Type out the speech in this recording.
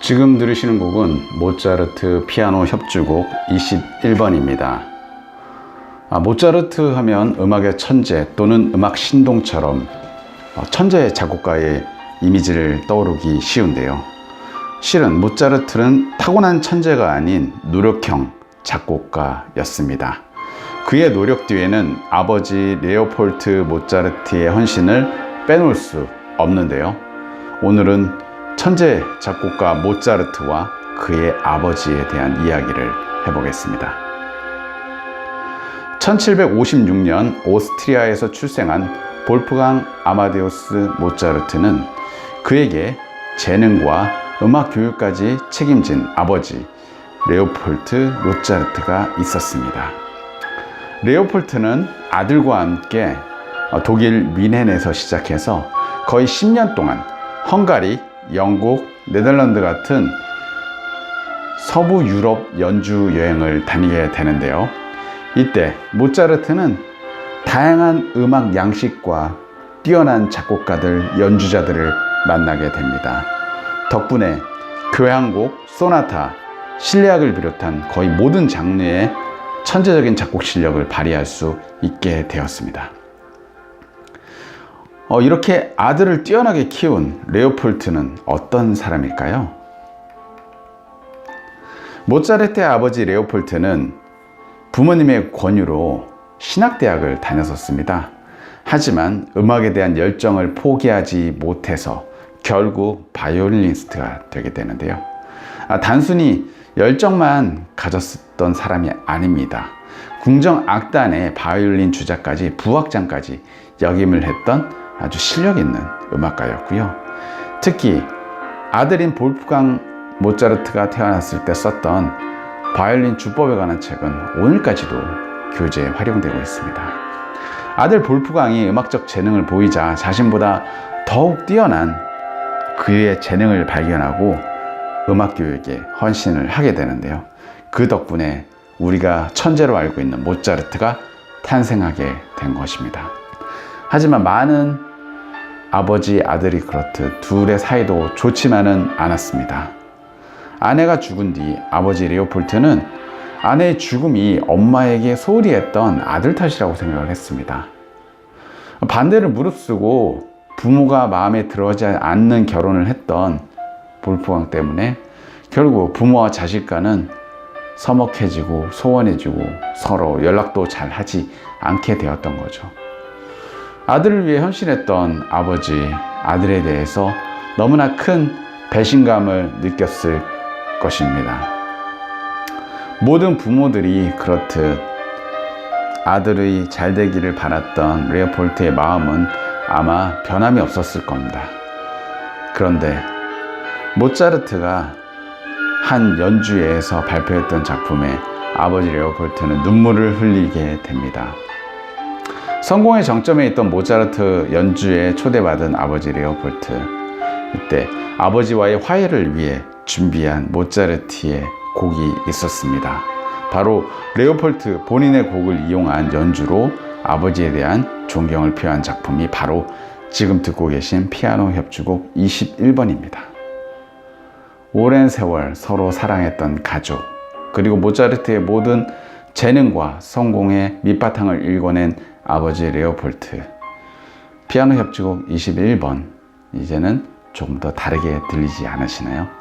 지금 들으시는 곡은 모차르트 피아노 협주곡 21번입니다. 모차르트 하면 음악의 천재 또는 음악 신동처럼 천재 작곡가의 이미지를 떠오르기 쉬운데요. 실은 모차르트는 타고난 천재가 아닌 노력형 작곡가였습니다. 그의 노력 뒤에는 아버지 레오폴트 모차르트의 헌신을 빼놓을 수 없는데요. 오늘은 천재 작곡가 모차르트와 그의 아버지에 대한 이야기를 해보겠습니다. 1756년 오스트리아에서 출생한 볼프강 아마데우스 모차르트는 그에게 재능과 음악 교육까지 책임진 아버지 레오폴트 모차르트가 있었습니다. 레오폴트는 아들과 함께 독일 뮌헨에서 시작해서 거의 10년 동안 헝가리, 영국, 네덜란드 같은 서부 유럽 연주 여행을 다니게 되는데요. 이때 모차르트는 다양한 음악 양식과 뛰어난 작곡가들, 연주자들을 만나게 됩니다. 덕분에 교향곡, 소나타, 실내악을 비롯한 거의 모든 장르의 천재적인 작곡 실력을 발휘할 수 있게 되었습니다. 이렇게 아들을 뛰어나게 키운 레오폴트는 어떤 사람일까요? 모차르트의 아버지 레오폴트는 부모님의 권유로 신학대학을 다녔었습니다. 하지만 음악에 대한 열정을 포기하지 못해서 결국 바이올리니스트가 되게 되는데요. 단순히 열정만 가졌었던 사람이 아닙니다. 궁정악단의 바이올린 주자까지 부악장까지 역임을 했던 아주 실력 있는 음악가였고요. 특히 아들인 볼프강 모차르트가 태어났을 때 썼던 바이올린 주법에 관한 책은 오늘까지도 교재에 활용되고 있습니다. 아들 볼프강이 음악적 재능을 보이자 자신보다 더욱 뛰어난 그의 재능을 발견하고 음악 교육에 헌신을 하게 되는데요. 그 덕분에 우리가 천재로 알고 있는 모차르트가 탄생하게 된 것입니다. 하지만 많은 아버지, 아들이 그렇듯 둘의 사이도 좋지만은 않았습니다. 아내가 죽은 뒤 아버지 레오폴트는 아내의 죽음이 엄마에게 소홀히 했던 아들 탓이라고 생각을 했습니다. 반대를 무릅쓰고 부모가 마음에 들어오지 않는 결혼을 했던 볼프강 때문에 결국 부모와 자식 간은 서먹해지고 소원해지고 서로 연락도 잘 하지 않게 되었던 거죠. 아들을 위해 헌신했던 아버지, 아들에 대해서 너무나 큰 배신감을 느꼈을 것입니다. 모든 부모들이 그렇듯 아들의 잘 되기를 바랐던 레오폴트의 마음은 아마 변함이 없었을 겁니다. 그런데 모차르트가 한 연주회에서 발표했던 작품에 아버지 레오폴트는 눈물을 흘리게 됩니다. 성공의 정점에 있던 모차르트 연주에 초대받은 아버지 레오폴트. 이때 아버지와의 화해를 위해 준비한 모차르트의 곡이 있었습니다. 바로 레오폴트 본인의 곡을 이용한 연주로 아버지에 대한 존경을 표한 작품이 바로 지금 듣고 계신 피아노 협주곡 21번입니다. 오랜 세월 서로 사랑했던 가족, 그리고 모차르트의 모든 재능과 성공의 밑바탕을 읽어낸 아버지 레오폴트. 피아노 협주곡 21번. 이제는 조금 더 다르게 들리지 않으시나요?